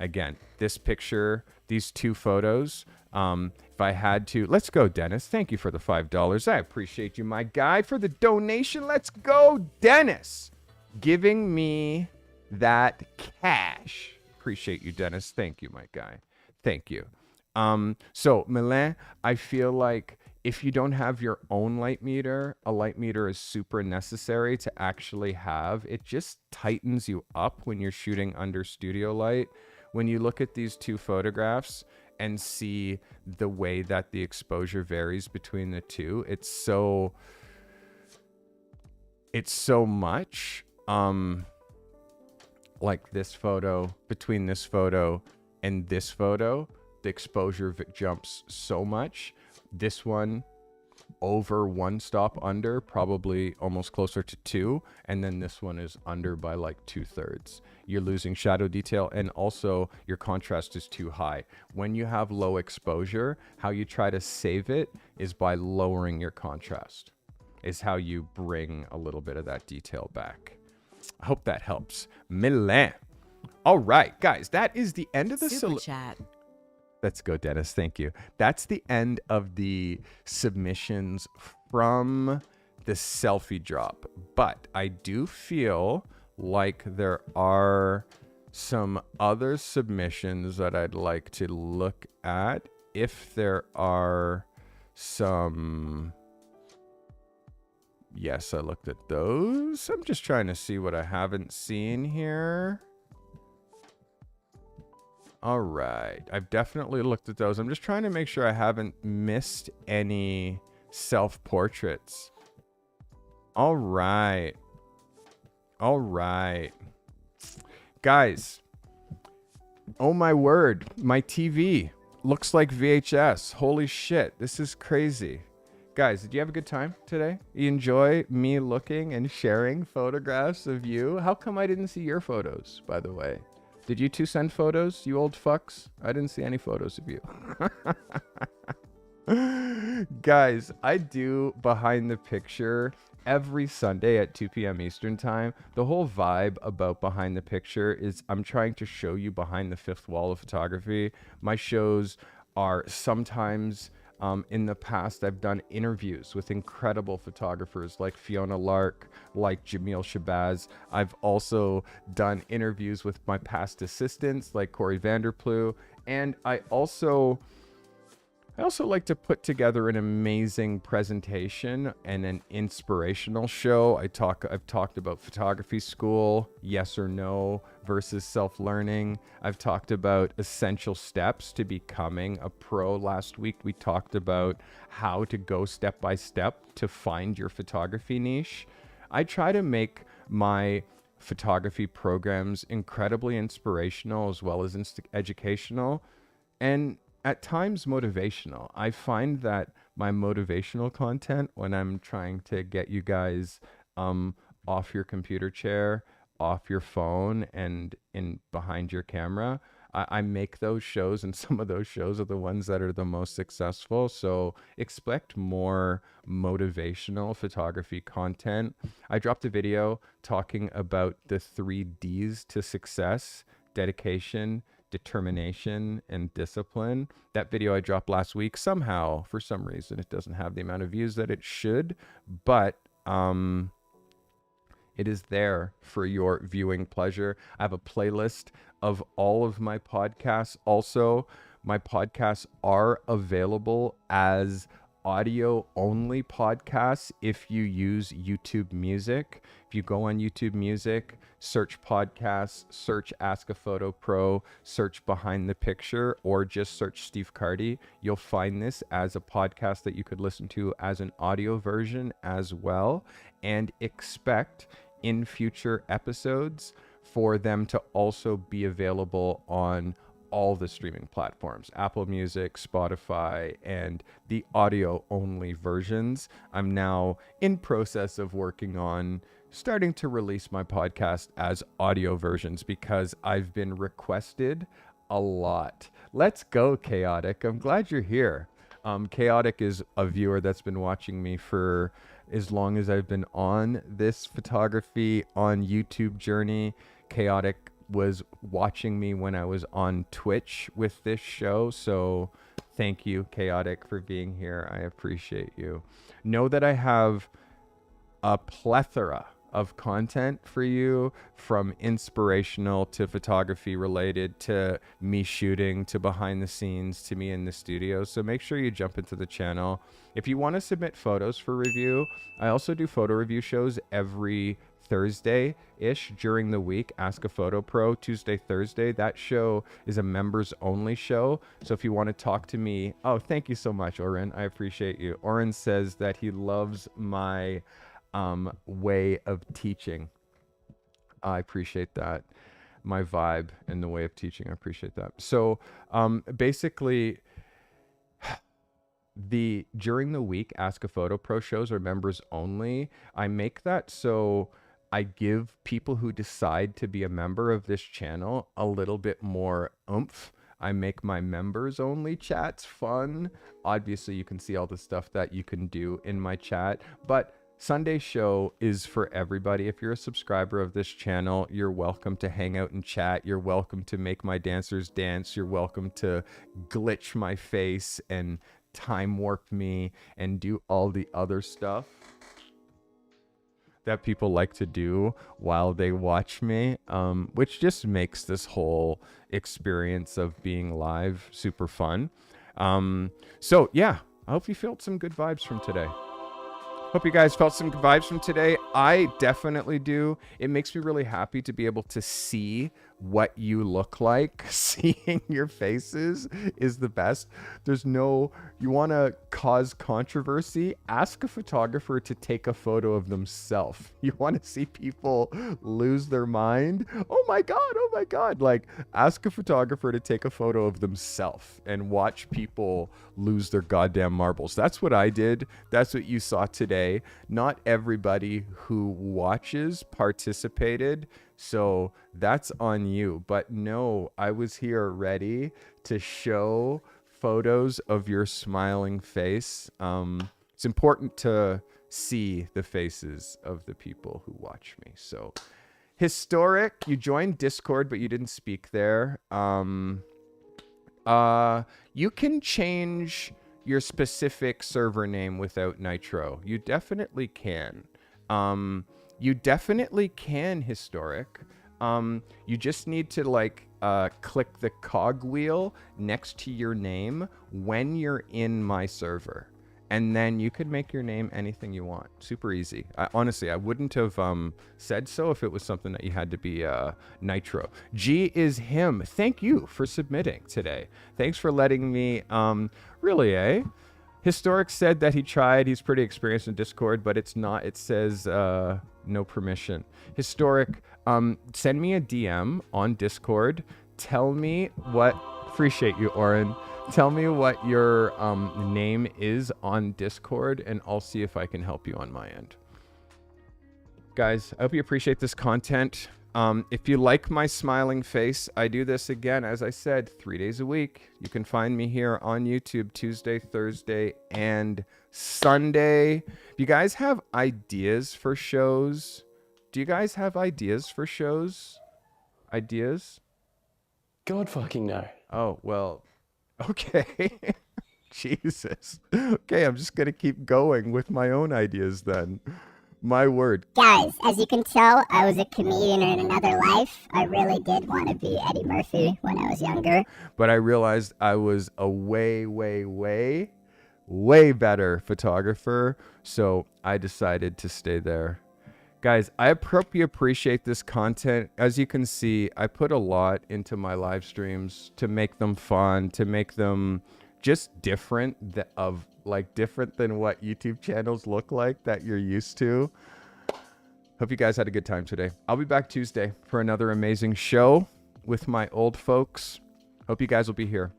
again, this picture, these two photos, if I had to, let's go, Dennis. Thank you for the $5. I appreciate you, my guy, for the donation. Let's go, Dennis. Giving me that cash. Appreciate you, Dennis. Thank you, my guy. Thank you. So, Milan, I feel like if you don't have your own light meter, a light meter is super necessary to actually have. It just tightens you up when you're shooting under studio light. When you look at these two photographs and see the way that the exposure varies between the two, it's so much. Like this photo, between this photo and this photo, the exposure jumps so much. This one over 1 stop under, probably almost closer to 2, and then this one is under by like 2/3. You're losing shadow detail, and also your contrast is too high. When you have low exposure, how you try to save it is by lowering your contrast, is how you bring a little bit of that detail back. I hope that helps. Milan. All right, guys, that is the end of the Super chat. Let's go, Dennis. Thank you. That's the end of the submissions from the selfie drop. But I do feel like there are some other submissions that I'd like to look at. If there are some... Yes, I looked at those. I'm just trying to see what I haven't seen here. All right. I've definitely looked at those. I'm just trying to make sure I haven't missed any self-portraits. All right. All right. Guys. Oh my word. My TV looks like VHS. Holy shit. This is crazy. Guys, did you have a good time today? You enjoy me looking and sharing photographs of you? How come I didn't see your photos, by the way? Did you two send photos, you old fucks? I didn't see any photos of you. Guys, I do Behind the Picture every Sunday at 2 p.m. Eastern time. The whole vibe about Behind the Picture is I'm trying to show you behind the fifth wall of photography. My shows are sometimes... in the past, I've done interviews with incredible photographers like Fiona Lark, like Jamil Shabazz. I've also done interviews with my past assistants like Corey Vanderplu. And I also like to put together an amazing presentation and an inspirational show. I've talked about photography school, yes or no versus self-learning. I've talked about essential steps to becoming a pro. Last week, we talked about how to go step by step to find your photography niche. I try to make my photography programs incredibly inspirational as well as educational. And at times motivational. I find that my motivational content, when I'm trying to get you guys off your computer chair, off your phone, and in behind your camera, I make those shows, and some of those shows are the ones that are the most successful. So expect more motivational photography content. I dropped a video talking about the 3 Ds to success: dedication, determination, and discipline. That video I dropped last week. Somehow, for some reason, it doesn't have the amount of views that it should, but it is there for your viewing pleasure. I have a playlist of all of my podcasts. Also, my podcasts are available as audio only podcasts if you use YouTube Music. If you go on YouTube Music, search podcasts, search Ask a Photo Pro, search Behind the Picture, or just search Steve Carty, you'll find this as a podcast that you could listen to as an audio version as well. And expect in future episodes for them to also be available on all the streaming platforms: Apple Music, Spotify, and the audio only versions. I'm now in process of working on starting to release my podcast as audio versions because I've been requested a lot. Let's go, Chaotic. I'm glad you're here. Chaotic is a viewer that's been watching me for as long as I've been on this photography on YouTube journey. Chaotic was watching me when I was on Twitch with this show. So thank you, Chaotic, for being here. I appreciate you. Know that I have a plethora of content for you, from inspirational to photography related to me shooting to behind the scenes to me in the studio. So make sure you jump into the channel. If you want to submit photos for review, I also do photo review shows every Thursday-ish during the week. Ask a Photo Pro, Tuesday, Thursday. That show is a members only show. So if you want to talk to me, oh, thank you so much, Oren. I appreciate you. Oren says that he loves my way of teaching. I appreciate that. My vibe and the way of teaching. I appreciate that. So basically, during the week Ask a Photo Pro shows are members only. I make that so I give people who decide to be a member of this channel a little bit more oomph. I make my members only chats fun. Obviously, you can see all the stuff that you can do in my chat, but Sunday show is for everybody. If you're a subscriber of this channel, you're welcome to hang out and chat. You're welcome to make my dancers dance. You're welcome to glitch my face and time warp me and do all the other stuff that people like to do while they watch me, which just makes this whole experience of being live super fun. So yeah, I hope you felt some good vibes from today. Hope you guys felt some good vibes from today. I definitely do. It makes me really happy to be able to see what you look like. Seeing your faces is the best. You want to cause controversy? Ask a photographer to take a photo of themselves. You want to see people lose their mind? Oh my God. Like, ask a photographer to take a photo of themselves and watch people lose their goddamn marbles. That's what I did. That's what you saw today. Not everybody who watches participated, so that's on you. But no, I was here ready to show photos of your smiling face. It's important to see the faces of the people who watch me. So Historic, you joined Discord, but you didn't speak there. You can change your specific server name without Nitro. You definitely can. Historic. You just need to click the cog wheel next to your name when you're in my server. And then you could make your name anything you want. Super easy. Honestly, I wouldn't have said so if it was something that you had to be Nitro. G is him. Thank you for submitting today. Thanks for letting me, really, eh? Historic said that he tried. He's pretty experienced in Discord, but it's not. It says no permission. Historic, send me a DM on Discord. Tell me what... Appreciate you, Oren. Tell me what your name is on Discord, and I'll see if I can help you on my end. Guys, I hope you appreciate this content. If you like my smiling face, I do this again, as I said, 3 days a week. You can find me here on YouTube Tuesday, Thursday, and Sunday. If you guys have ideas for shows, do you guys have ideas for shows? Ideas? God fucking no. Oh, well, okay. Jesus. Okay, I'm just going to keep going with my own ideas then. My word. Guys, as you can tell, I was a comedian in another life. I really did want to be Eddie Murphy when I was younger. But I realized I was a way, way, way, way better photographer. So I decided to stay there. Guys, I hope you appreciate this content. As you can see, I put a lot into my live streams to make them fun, to make them just different different than what YouTube channels look like that you're used to. Hope you guys had a good time today. I'll be back Tuesday for another amazing show with my old folks. Hope you guys will be here.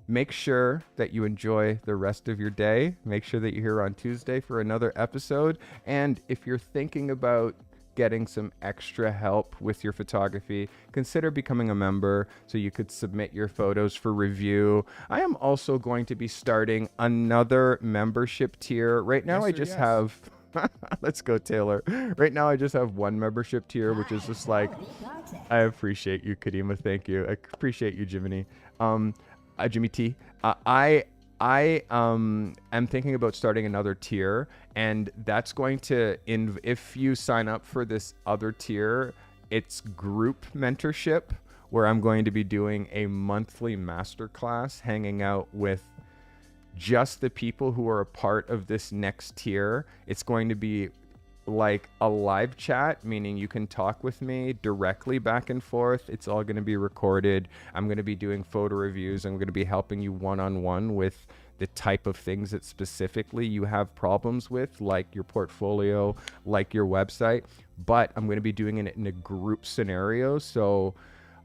Make sure that you enjoy the rest of your day. Make sure that you're here on Tuesday for another episode. And if you're thinking about getting some extra help with your photography, consider becoming a member so you could submit your photos for review. I am also going to be starting another membership tier. Right now, I just have... Let's go, Taylor. Right now, I just have one membership tier, which is just like... I appreciate you, Kadima. Thank you. I appreciate you, Jiminy. Jimmy T. I am thinking about starting another tier, and that's going to, if you sign up for this other tier, it's group mentorship, where I'm going to be doing a monthly masterclass, hanging out with just the people who are a part of this next tier. It's going to be like a live chat, meaning you can talk with me directly back and forth. It's all going to be recorded. I'm going to be doing photo reviews. I'm going to be helping you one-on-one with the type of things that specifically you have problems with, like your portfolio, like your website. But I'm going to be doing it in a group scenario. So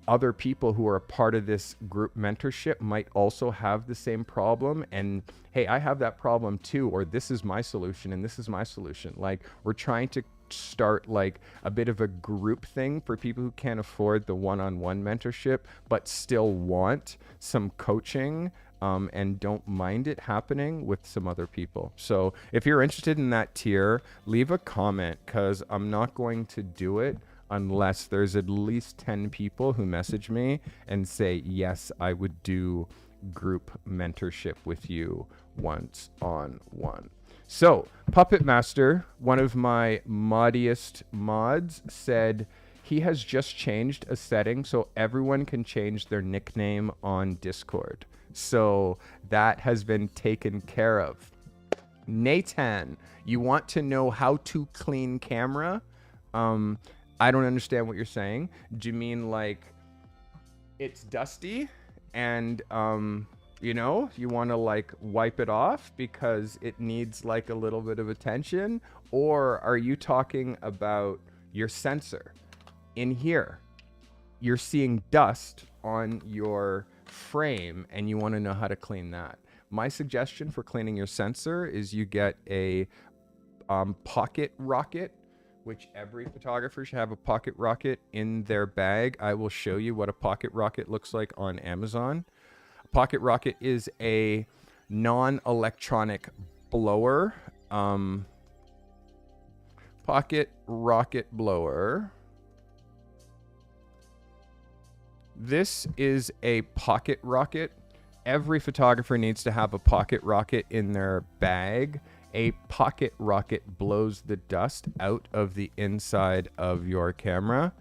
other people who are a part of this group mentorship might also have the same problem, and hey, I have that problem too, or this is my solution and this is my solution. Like, we're trying to start like a bit of a group thing for people who can't afford the one-on-one mentorship but still want some coaching and don't mind it happening with some other people. So if you're interested in that tier, leave a comment, because I'm not going to do it unless there's at least 10 people who message me and say, yes, I would do group mentorship with you one-on-one. So Puppet Master, one of my moddiest mods, said he has just changed a setting so everyone can change their nickname on Discord. So that has been taken care of. Nathan, you want to know how to clean camera? I don't understand what you're saying. Do you mean like it's dusty and, you know, you want to like wipe it off because it needs like a little bit of attention? Or are you talking about your sensor? In here, you're seeing dust on your frame and you want to know how to clean that. My suggestion for cleaning your sensor is you get a pocket rocket, which every photographer should have a pocket rocket in their bag. I will show you what a pocket rocket looks like on Amazon. A pocket rocket is a non-electronic blower. Pocket rocket blower. This is a pocket rocket. Every photographer needs to have a pocket rocket in their bag. A pocket rocket blows the dust out of the inside of your camera.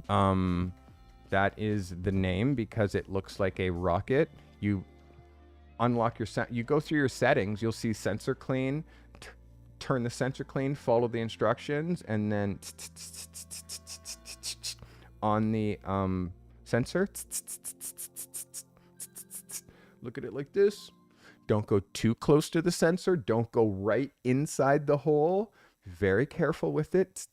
That is the name because it looks like a rocket. You unlock your you go through your settings, you'll see sensor clean, turn the sensor clean, follow the instructions, and then on the sensor, look at it like this. Don't go too close to the sensor. Don't go right inside the hole. Very careful with it.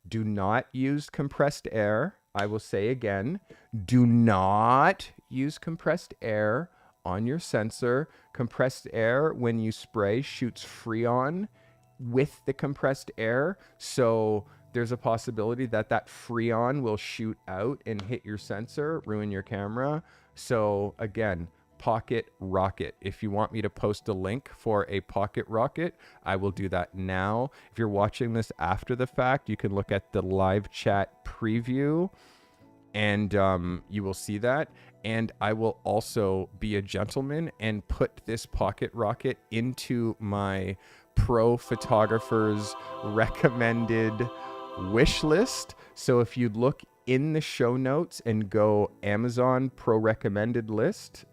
Do not use compressed air. I will say again, do not use compressed air on your sensor. Compressed air, when you spray, shoots freon with the compressed air. So there's a possibility that that Freon will shoot out and hit your sensor, ruin your camera. So again, pocket rocket. If you want me to post a link for a pocket rocket, I will do that now. If you're watching this after the fact, you can look at the live chat preview and you will see that. And I will also be a gentleman and put this pocket rocket into my pro photographers recommended wish list. So if you look in the show notes and go Amazon pro recommended list,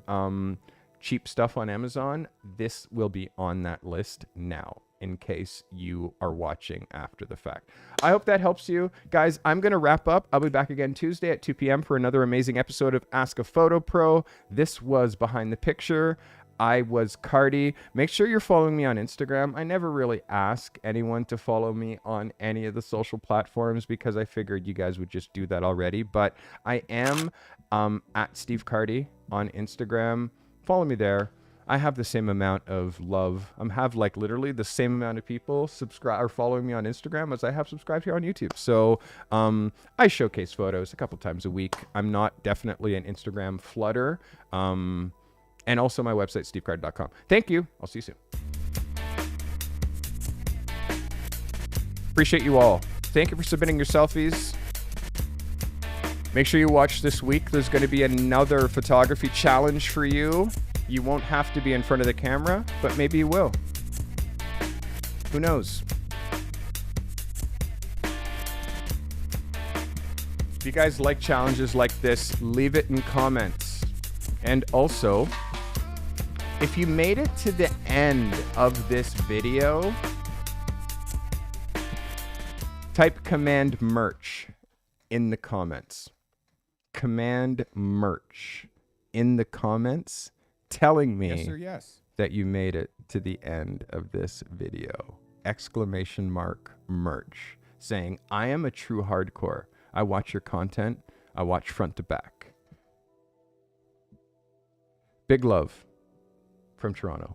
cheap stuff on Amazon, this will be on that list now in case you are watching after the fact. I hope that helps you. Guys, I'm going to wrap up. I'll be back again Tuesday at 2 p.m. for another amazing episode of Ask a Photo Pro. This was Behind the Picture. I was Carty. Make sure you're following me on Instagram. I never really ask anyone to follow me on any of the social platforms because I figured you guys would just do that already. But I am at Steve Carty on Instagram. Follow me there. I have the same amount of love. I have like literally the same amount of people subscribe or following me on Instagram as I have subscribed here on YouTube. So I showcase photos a couple times a week. I'm not definitely an Instagram flooder. And also my website, stevecarty.com. Thank you. I'll see you soon. Appreciate you all. Thank you for submitting your selfies. Make sure you watch this week. There's going to be another photography challenge for you. You won't have to be in front of the camera, but maybe you will. Who knows? If you guys like challenges like this, leave it in comments. And also, if you made it to the end of this video, type command merch in the comments. Command merch in the comments telling me Yes or yes. that you made it to the end of this video. Exclamation mark merch. Saying, I am a true hardcore. I watch your content. I watch front to back. Big love from Toronto.